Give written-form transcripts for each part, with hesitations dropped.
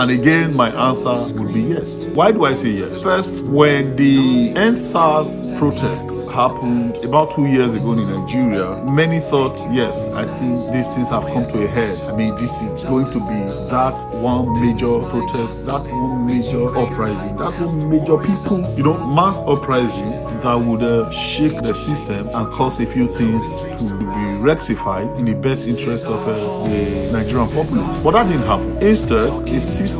And again, my answer would be yes. Why do I say yes? First, when the EndSARS protests happened about 2 years ago in Nigeria, many thought, yes, I think these things have come to a head. I mean, this is going to be that one major protest, that one major uprising, that one major people, mass uprising that would shake the system and cause a few things to be rectified in the best interest of the Nigerian populace. But that didn't happen. Instead, the system,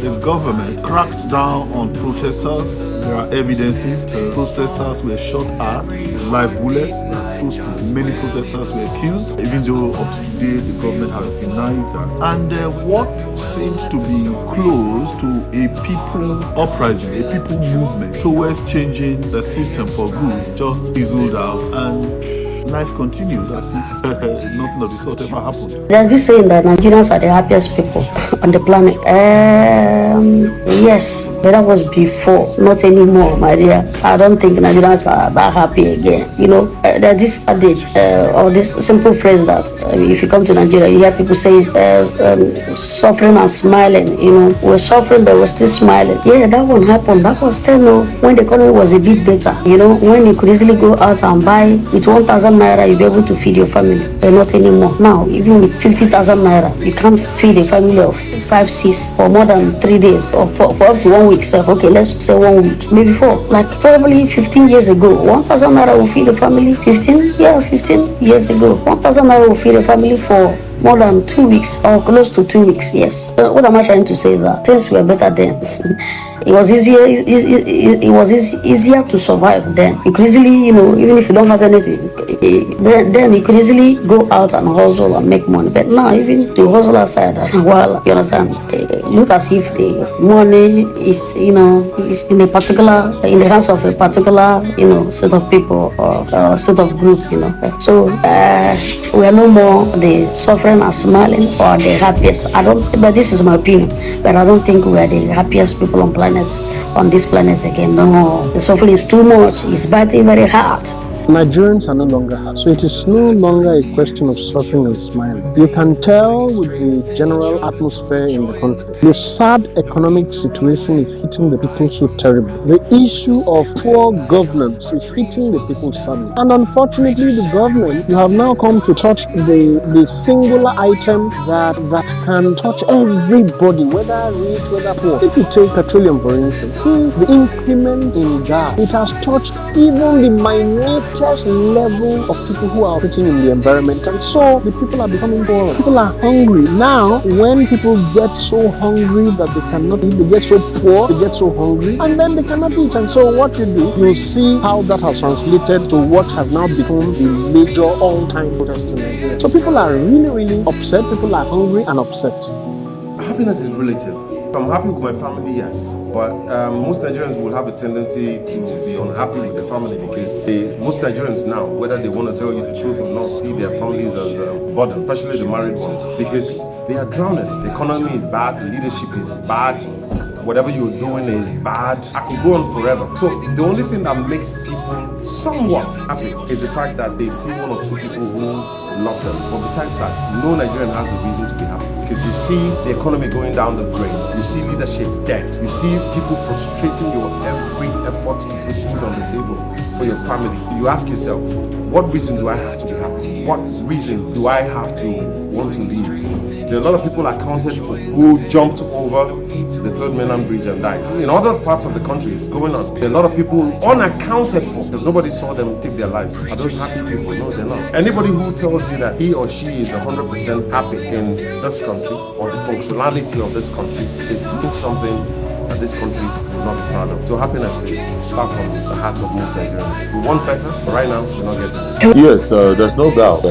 the government cracked down on protesters. There are evidences that protesters were shot at, live bullets, that many protesters were killed, even though up to today the government has denied that. And what seemed to be close to a people uprising, a people movement towards changing the system for good just fizzled out, and life continued as if nothing of the sort ever happened. There's this saying that Nigerians are the happiest people on the planet. Yes, but that was before, not anymore, my dear. I don't think Nigerians are that happy again. There's this adage or this simple phrase that if you come to Nigeria, you hear people saying suffering and smiling. We're suffering, but we're still smiling. Yeah, that one happened. That was still when the economy was a bit better. When you could easily go out and buy with 1,000 naira, you'll be able to feed your family, but not anymore. Now, even with 50,000 naira, you can't feed a family of 5, 6 for more than 3 days or for up to 1 week. Okay, let's say 1 week, maybe 4. Like probably 15 years ago, 1,000 naira will feed a family. 15 years ago, 1,000 naira will feed a family for more than 2 weeks or close to 2 weeks. Yes. What am I trying to say is that things were better then. It was easier. It was easier to survive then. You could easily, even if you don't have anything, then you could easily go out and hustle and make money. But now, even the hustle aside, well, you understand, it looks as if the money is, is in the hands of a particular, set of people or set of group, So we are no more the suffering and smiling or the happiest. But this is my opinion. But I don't think we are the happiest people on this planet again. No, the suffering is too much. It's biting very hard. Nigerians are no longer happy. So it is no longer a question of suffering and smiling. You can tell with the general atmosphere in the country. The sad economic situation is hitting the people so terribly. The issue of poor governance is hitting the people sadly. And unfortunately, the government, you have now come to touch the singular item that can touch everybody, whether rich, whether poor. If you take petroleum, for instance, see the increment in gas. It has touched even the minutest level of people who are operating in the environment, and so the people are becoming poorer. People are hungry. Now, when people get so hungry that they cannot eat, they get so poor, they get so hungry, and then they cannot eat. And so what you do, you'll see how that has translated to what has now become the major all-time protest in Nigeria. So people are really, really upset. People are hungry and upset. Happiness is relative. I'm happy with my family, yes. But most Nigerians will have a tendency to be unhappy with their family because most Nigerians now, whether they want to tell you the truth or not, see their families as a burden, especially the married ones, because they are drowning. The economy is bad, the leadership is bad, whatever you're doing is bad. I could go on forever. So the only thing that makes people somewhat happy is the fact that they see one or two people who love them. But besides that, no Nigerian has a reason to be happy. Because you see the economy going down the drain, you see leadership dead, you see people frustrating your every effort to put food on the table for your family. You ask yourself, what reason do I have to be happy? What reason do I have to want to leave? There are a lot of people accounted for who jumped over the Third Mainland Bridge and died. In other parts of the country, it's going on. There are a lot of people unaccounted for because nobody saw them take their lives. Are those happy people? No, they're not. Anybody who tells you that he or she is 100% happy in this country or the functionality of this country is doing something that this country will not be proud of. So happiness is far from the hearts of most Nigerians. We want better, but right now we're not getting it. Yes, there's no doubt.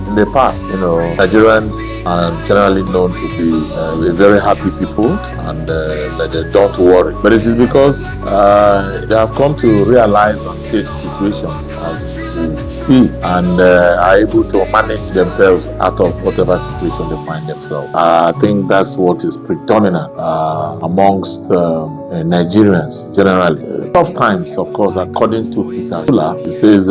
In the past, Nigerians are generally known to be very happy people and that they don't worry. But it is because they have come to realize and take situations as we see and are able to manage themselves out of whatever situation they find themselves. I think that's what is predominant amongst Nigerians generally. Tough times, of course, according to Peter Sula, he says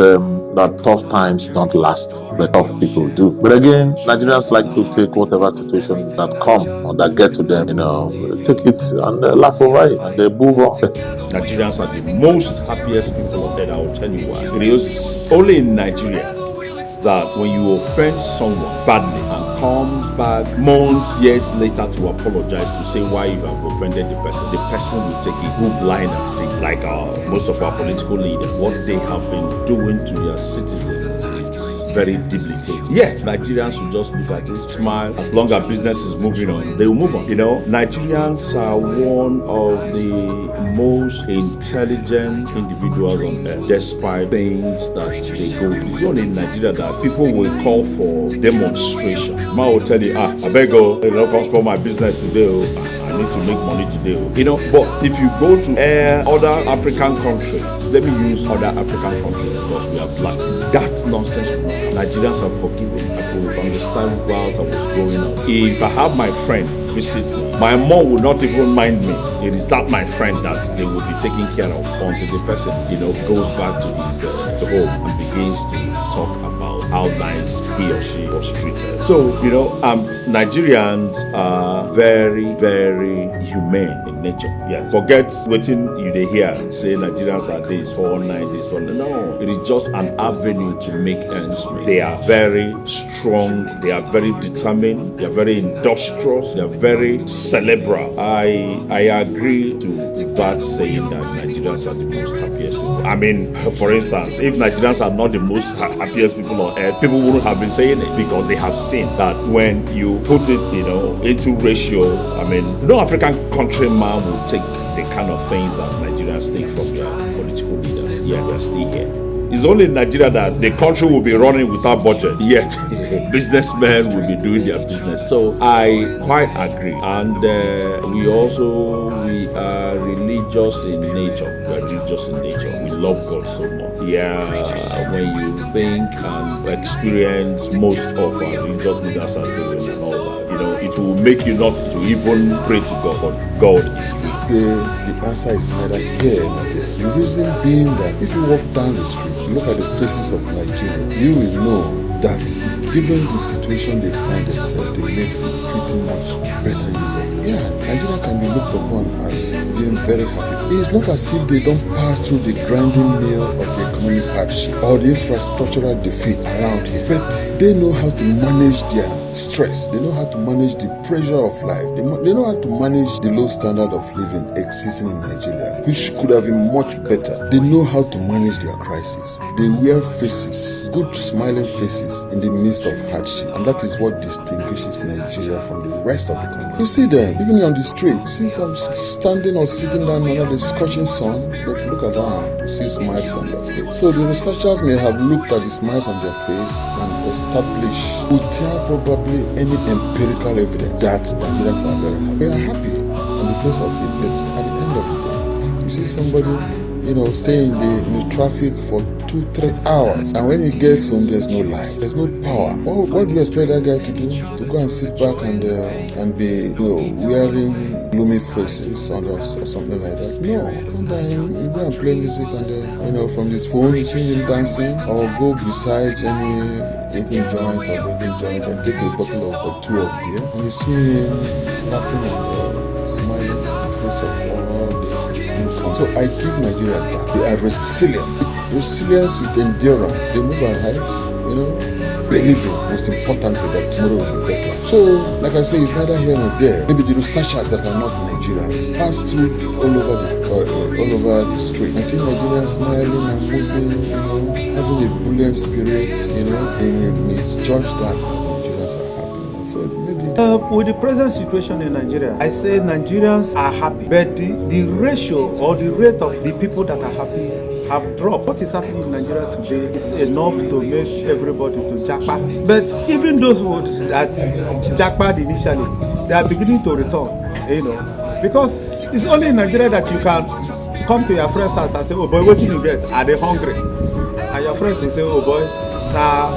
that tough times don't last, but tough people do. But again, Nigerians like to take whatever situation that come or that get to them, take it and laugh over it and they move on. Nigerians are the most happiest people on earth. I will tell you why. It is only in Nigeria that when you offend someone badly and comes back months, years later to apologize, to say why you have offended the person will take a good line and say, like most of our political leaders, what they have been doing to their citizens. Very debilitating. Yeah, Nigerians will just look at it, smile. As long as business is moving on, they will move on. Nigerians are one of the most intelligent individuals on earth, despite things that they go through. It's only in Nigeria that people will call for demonstration. Man will tell you, I beg you, come spoil my business today. I need to make money today. But if you go to other African countries, let me use other African countries because we are black. That nonsense will not. Nigerians are forgiving. I could understand whilst I was growing up. If I have my friend visit me, my mom will not even mind me. It is that my friend that they will be taking care of until the person, goes back to his home and begins to talk about how nice he or she was treated. So, Nigerians are very, very humane in nature. Yeah. Forget waiting you they hear say Nigerians are this 419, this one. No, it is just an avenue to make ends meet. They are very strong, they are very determined, they are very industrious, they are very cerebral. I agree to that saying that Nigerians are the most happiest people. I mean, for instance, if Nigerians are not the most happiest people on earth, people wouldn't have been saying it because they have seen that when you put it, into ratio, I mean, no African countryman will take the kind of things that Nigerians take from their political leaders. Yeah, they're still here. It's only in Nigeria that the country will be running without budget, yet businessmen will be doing their business. So I quite agree. And we are religious in nature. We are religious in nature. We love God so much. Yeah, when you think and experience most of our religious leaders are doing and all that, it will make you not to even pray to God, but God is real. The answer is neither here nor there. The reason being that if you walk down the street, look at the faces of Nigeria, you will know that given the situation they find themselves, they make pretty much better use of it. Yeah, Nigeria can be looked upon as being very happy. It's not as if they don't pass through the grinding mill of the economic hardship or the infrastructural defeat around here, but they know how to manage their stress. They know how to manage the pressure of life. They know how to manage the low standard of living existing in Nigeria, which could have been much better. They know how to manage their crisis. They wear faces, good smiling faces in the midst of hardship, and that is what distinguishes Nigeria from the rest of the country. You see them, even on the street, you see some standing or sitting down under the scorching sun, but look around, you see smiles on their face. So the researchers may have looked at the smiles on their face and established, without probably any empirical evidence, that Nigerians are very happy. They are happy on the face of it, but at the end of the day, you see somebody, staying in the traffic for 2-3 hours, and when he gets home, there's no light, there's no power. What do you expect that guy to do? To go and sit back and be wearing gloomy faces or something like that? No. Sometimes you go and play music and from his phone you see him dancing, or go beside any eating joint or drinking joint and take a bottle or two of beer, and you see him laughing and smiling in the face of all the income. So I give Nigeria that. They are resilient. Resilience with endurance. They move ahead, believing, most importantly, that tomorrow will be better. So, like I say, it's neither here nor there. Maybe the researchers that are not Nigerians pass through all over the street and see Nigerians smiling and moving, having a brilliant spirit, they may misjudge that Nigerians are happy. So maybe with the present situation in Nigeria, I say Nigerians are happy, but the ratio or the rate of the people that are happy have dropped. What is happening in Nigeria today is enough to make everybody to jackpot. But even those that jackpot initially, they are beginning to return, because it's only in Nigeria that you can come to your friend's house and say, oh boy, what did you get? Are they hungry? And your friends will say, oh boy,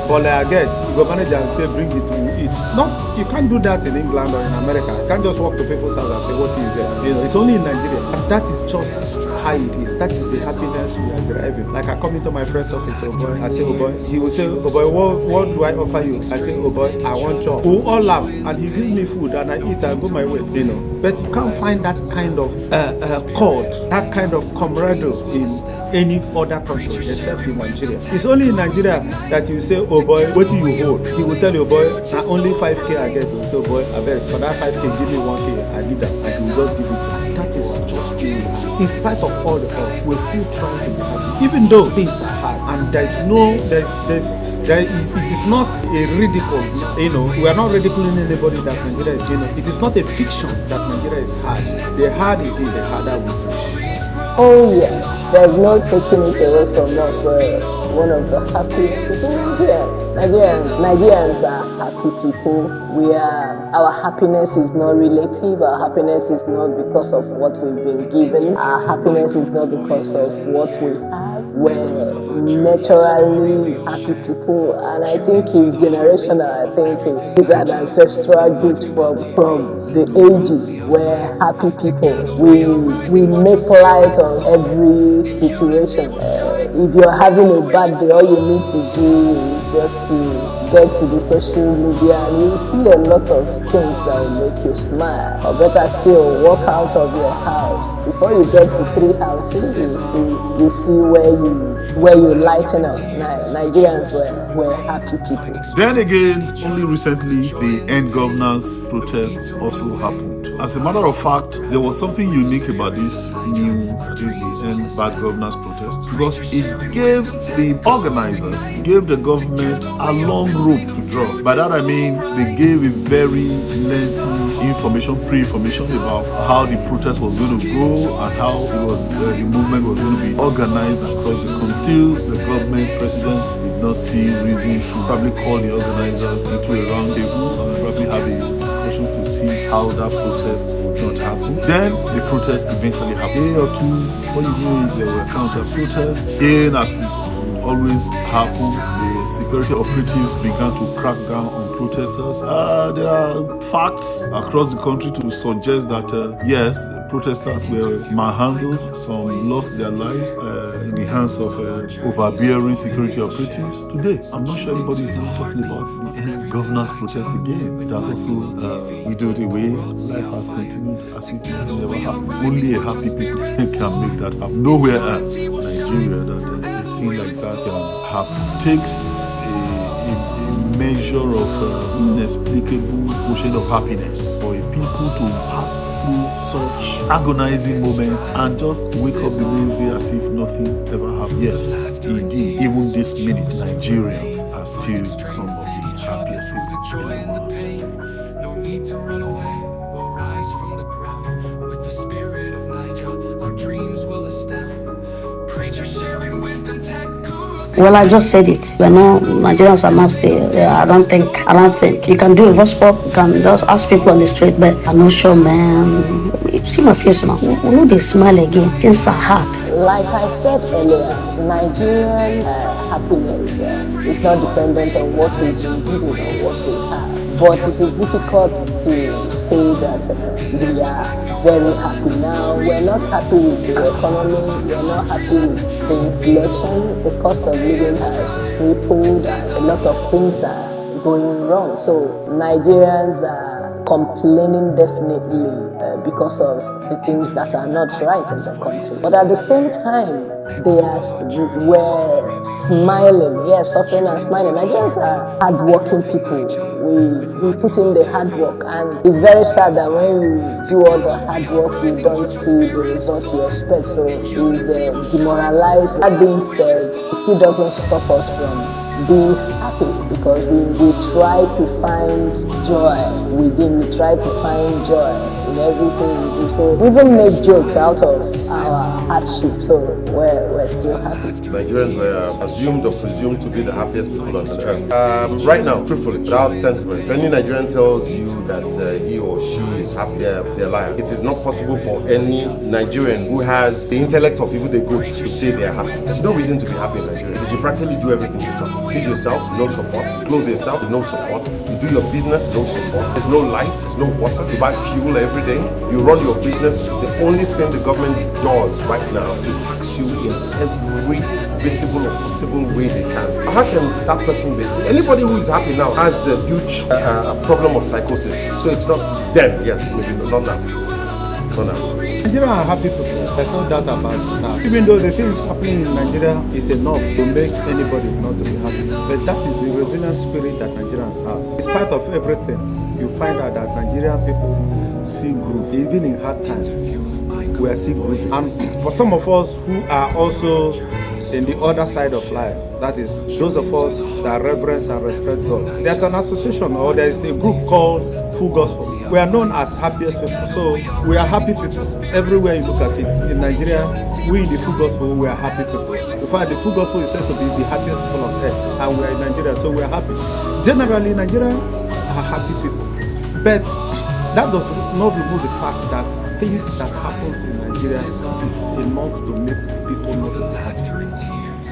bole I get, you go manage and say bring it to eat. No, you can't do that in England or in America. You can't just walk to people's house and say what is there. You know, it's only in Nigeria. And that is just how it is. That is the happiness we are deriving. Like I come into my friend's office, oh boy, I say, oh boy, he will say, oh boy, what do I offer you? I say, oh boy, I want chop. We all laugh and he gives me food and I eat and go my way, you know. But you can't find that kind of cord, that kind of camaraderie in any other country except in Nigeria. It's only in Nigeria that you say, oh boy, what do you hold? He will tell you, oh boy, now only 5k I get. So boy, I beg, for that 5k, give me 1k, I need that. And he will just give it to you. That is just who we are. In spite of all of us, we're still trying to be happy. Even though things are hard and it is not a ridicule, you know, we are not ridiculing anybody that Nigeria is, you know, it is not a fiction that Nigeria is hard. The harder it is, the harder we push. Oh yeah, there's no taking it away from us. We're one of the happiest people in Nigeria. Nigerians are happy people. Our happiness is not relative. Our happiness is not because of what we've been given. Our happiness is not because of what we have. We're naturally happy people, and I think it's generational. I think it's an ancestral gift from the ages. We're happy people. We make light of every situation. If you're having a bad day, all you need to do is just to get to the social media and you'll see a lot of things that will make you smile. Or better still, walk out of your house. Before you get to 3 houses, you see where you lighten up. Nigerians were happy people. Then again, only recently, the end governance protests also happened. As a matter of fact, there was something unique about this the end bad governance protest, because it gave the organizers, gave the government a long rope to draw. By that I mean, they gave a very lengthy pre-information about how the protest was going to go and how the movement was going to be organized across the country. Till the government president did not see reason to probably call the organizers into a round table and probably have a discussion to see how that protest would not happen. Then the protest eventually happened. A day or two before you knew it, there were counter protests. Again, as it would always happen, the security operatives began to crack down on protesters. There are facts across the country to suggest that yes, protesters were manhandled. Some lost their lives in the hands of overbearing security operatives. Today, I'm not sure anybody is even talking about the end governance protest again. It has also widowed away. Life has continued as if nothing ever happened. Only a happy people can make that happen. Nowhere else in Nigeria that a thing like that can happen. Takes a measure of inexplicable ocean of happiness for a people to pass through such agonizing moments and just wake up the next day as if nothing ever happened. Yes, indeed, even this minute, Nigerians are still some of the happiest people in the world. No need to run away, we'll rise from the ground. With the spirit of Niger, our dreams will astound. Preachers sharing wisdom, tech gurus. Well, I just said it. Nigerians are not still. I don't think you can do a voice pop. You can just ask people on the street, but I'm not sure, man. You see my face now. We know they smile again. Things are hard. Like I said earlier, Nigerian happiness is not dependent on what we've been given or what we have. But it is difficult to say that we are very happy now. We're not happy with the economy. We're not happy with the inflation. The cost of living has tripled and a lot of things are going wrong. So Nigerians are complaining definitely because of the things that are not right in the country. But at the same time, we're smiling, yes, suffering and smiling. Nigerians are hardworking people. We put in the hard work, and it's very sad that when you do all the hard work, you don't see the result you expect. So it's demoralized. That being said, it still doesn't stop us from being happy, because we try to find joy within. We try to find joy in everything we do. So we even make jokes out of our hardship. So we're still happy. Nigerians were assumed or presumed to be the happiest people on the earth. Right now, truthfully, without sentiment, any Nigerian tells you that he or she is happy, they're lying. It is not possible for any Nigerian who has the intellect of even the goat to say they're happy. There's no reason to be happy in Nigeria because you practically do everything yourself. Feed yourself, no support. Clothe yourself, no support. You do your business, no support. There's no light, there's no water. You buy fuel every day. You run your business. The only thing the government does right now to tax you in every visible or possible way they can. How can that person be? Anybody who is happy now has a huge problem of psychosis. So it's not them, yes, maybe not now. Not now. Nigerians are happy people. There's no doubt about that. Even though the things happening in Nigeria is enough to make anybody not to be happy. But that is the resilient spirit that Nigeria has. In spite of everything, you find out that Nigerian people see groove. Even in hard times, we are seeing groove. And for some of us who are also in the other side of life, that is those of us that reverence and respect God, there's an association or there's a group called Full Gospel. We are known as happiest people. So we are happy people. Everywhere you look at it, in Nigeria, we in the Full Gospel, we are happy people. In fact, the Full Gospel is said to be the happiest people on earth, and we are in Nigeria, so we are happy. Generally, Nigerians are happy people. But that does not remove the fact that things that happens in Nigeria is enough to make people not be happy.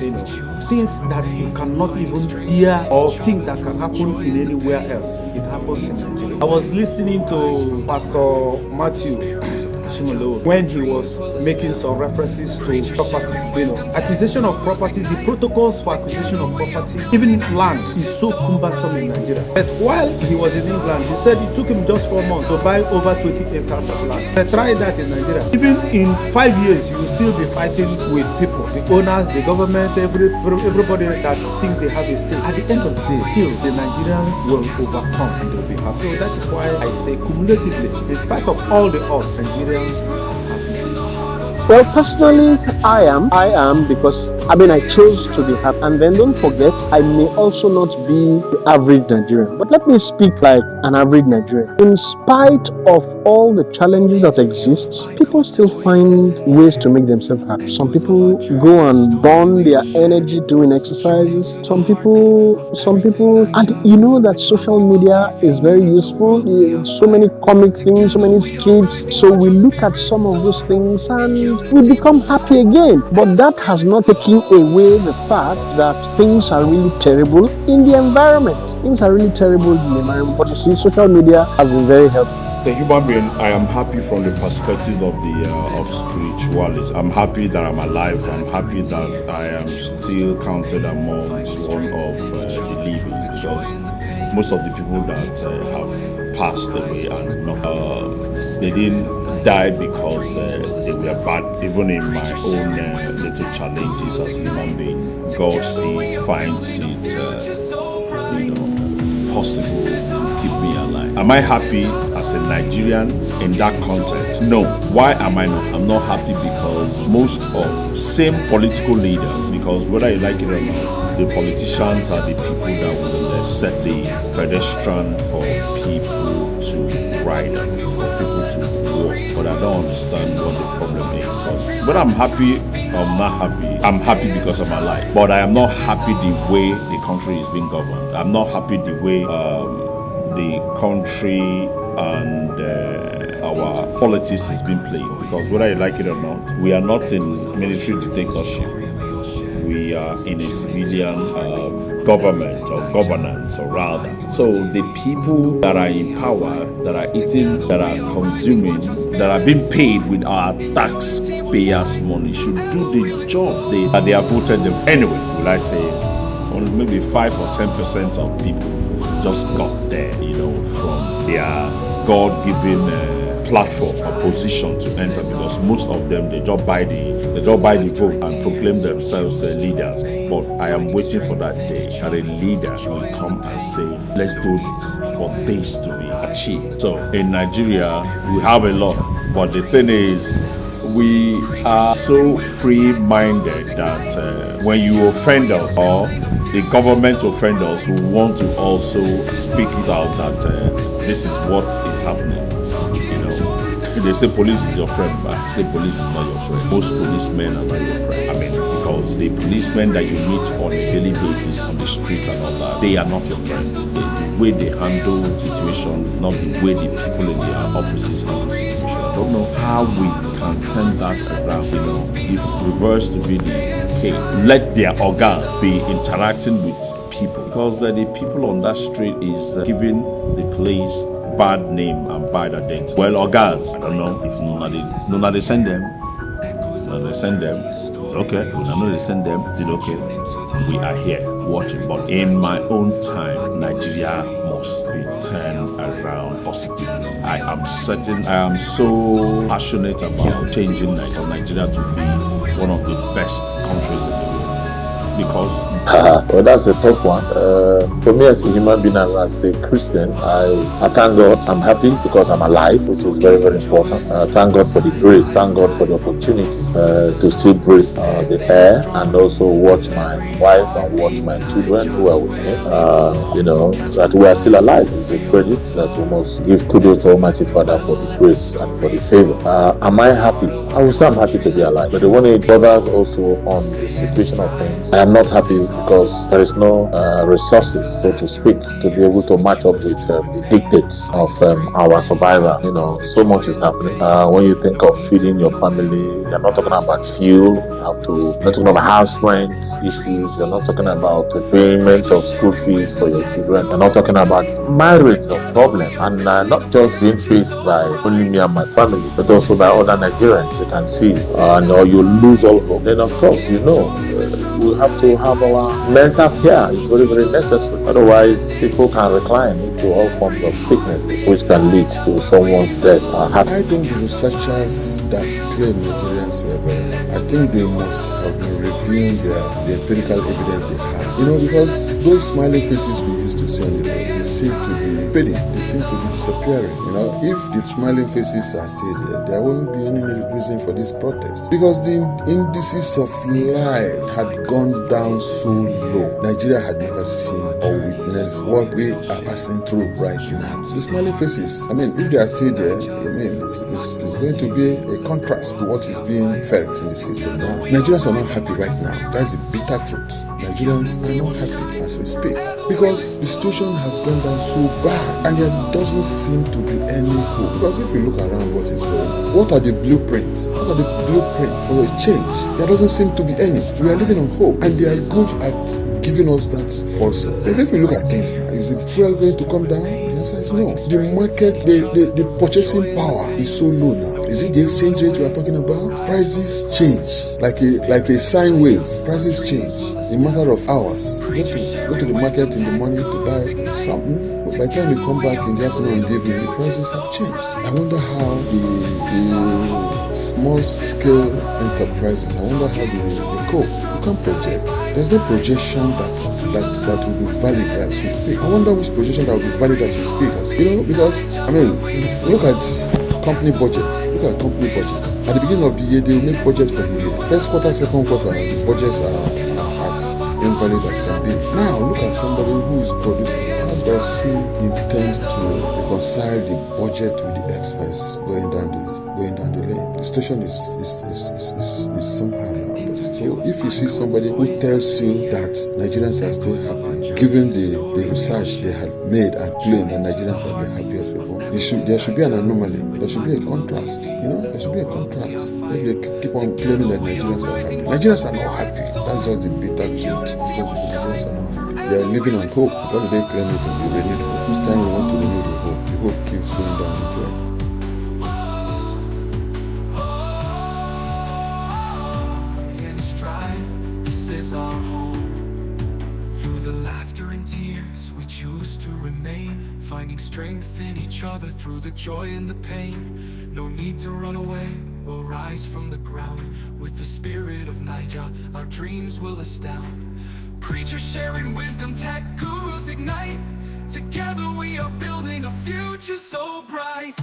You know, things that you cannot even hear or think that can happen in anywhere else. It happens in Nigeria. I was listening to Pastor Matthew when he was making some references to properties, acquisition of property, the protocols for acquisition of property, even land is so cumbersome in Nigeria. But while he was in England, he said it took him just 4 months to buy over 20 acres of land. But try that in Nigeria. Even in 5 years, you will still be fighting with people, the owners, the government, everybody that think they have a stake. At the end of the day, still the Nigerians will overcome and they'll be happy. So that is why I say cumulatively, in spite of all the odds, Nigerians. Well, personally, I am because I chose to be happy. And then don't forget, I may also not be the average Nigerian. But let me speak like an average Nigerian. In spite of all the challenges that exist, people still find ways to make themselves happy. Some people go and burn their energy doing exercises. Some people, and you know that social media is very useful. So many comic things, so many skits. So we look at some of those things and we become happy again. But that has not taken away the fact that things are really terrible in the environment. Things are really terrible in the environment. But you see, social media has been very helpful. The human being, I am happy from the perspective of spiritualism. I'm happy that I'm alive. I'm happy that I am still counted amongst one of the living, because most of the people that have passed away and not, they didn't die because they were bad. Even in my own little challenges as a human being, God finds it possible to keep me alive. Am I happy as a Nigerian in that context? No. Why am I not? I'm not happy because most of same political leaders, because whether you like it or not, the politicians are the people that will set a pedestrian for people to ride on, for people to walk. But I don't understand what the problem is. Because when I'm happy, I'm not happy. I'm happy because I'm alive. But I am not happy the way the country is being governed. I'm not happy the way the country and our politics is being played. Because whether you like it or not, we are not in military dictatorship. We are in a civilian government or governance, or rather. So the people that are in power, that are eating, that are consuming, that are being paid with our taxpayers' money should do the job that they have voted them. Anyway, will I say, only maybe 5 or 10% of people just got there, from their God-given platform or position to enter, because most of them they just buy the vote and proclaim themselves leaders. But I am waiting for that day that a leader will come and say, let's do this for this to be achieved. So in Nigeria we have a lot, but the thing is, we are so free-minded that when you offend us or the government offend us, we want to also speak it out that this is what is happening. they say police is your friend, but I say police is not your friend. Most policemen are not your friend. I mean, because the policemen that you meet on a daily basis on the street and all that, they are not your friend. The way they handle situations, not the way the people in their offices handle the situation. I don't know how we can turn that around, if reverse to be the case. Let their organs be interacting with people, because the people on that street is giving the place bad name and bad identity. Well, organs, I don't know if none of they send them. None they send them. It's okay. I know they send them. It's okay. We are here watching. But in my own time, Nigeria must be turned around positively. I am so passionate about changing Nigeria to be one of the best countries in the world. Because well, that's a tough one. For me as a human being and as a Christian, I thank God. I'm happy because I'm alive, which is very, very important. Thank God for the grace. Thank God for the opportunity to still breathe the air and also watch my wife and watch my children who are with me. That we are still alive is a credit that we must give kudos to Almighty Father for the grace and for the favor. Am I happy? I will say I'm happy to be alive. But the one it bothers also on the situation of things, I am not happy because there is no resources, so to speak, to be able to match up with the dictates of our survival. So much is happening. When you think of feeding your family, you're not talking about fuel. You're not talking about house rent issues. You're not talking about the payment of school fees for your children. You're not talking about myriad of problems, and not just being faced by only me and my family, but also by other Nigerians. You can see, or you lose all hope. Then of course, we have to have our mental care. It's very, very necessary. Otherwise, people can recline into all forms of sicknesses, which can lead to someone's death. I think the researchers that claim Nigerians were very happy, I think they must have been reviewing the empirical evidence they have. Because those smiling faces we used to see on the road, they seem to be fading, they seem to be disappearing. If the smiling faces are still there won't be any reason for this protest. Because the indices of life had gone down so low. Nigeria had never seen or witnessed what we are passing through right now. The smiling faces, if they are still there, it's going to be a contrast to what is being felt in the system now. Nigerians are not happy right now. That's the bitter truth. Nigerians are not happy as we speak because the situation has gone down so bad and there doesn't seem to be any hope. Because if you look around what is going on, what are the blueprints? What are the blueprints for a change? There doesn't seem to be any. We are living on hope and they are good at giving us that false hope. But if you look at things now, is the fuel going to come down? The answer is no. The market, the purchasing power is so low now. Is it the exchange rate we are talking about? Prices change like a sine wave. Prices change in a matter of hours. Go to the market in the morning to buy something, but by the time you come back in the afternoon and the evening, the prices have changed. I wonder how the small scale enterprises, I wonder how they cope. You can't project. There's no projection that will be valid as we speak. I wonder which projection that will be valid as we speak. Because look at company budgets. Look at company budgets. At the beginning of the year, they will make budget for the year. First quarter, second quarter, the budgets are as invalid as can be. Now look at somebody who is producing. How does he intend to reconcile the budget with the expense going down the lane? The situation is somehow now. So if you see somebody who tells you that Nigerians are still happy, given the research they had made and claimed that Nigerians are the happiest people, there should be an anomaly. There should be a contrast. There should be a contrast. If you keep on claiming that Nigerians are happy, Nigerians are not happy. That's just the bitter truth. Nigerians are not happy. They are living on hope. Why do they claim it to be renewed hope? Each time we want to renew the hope keeps going down the drain. Finding strength in each other through the joy and the pain. No need to run away, we'll rise from the ground. With the spirit of Niger, our dreams will astound. Preachers sharing wisdom, tech gurus ignite. Together we are building a future so bright.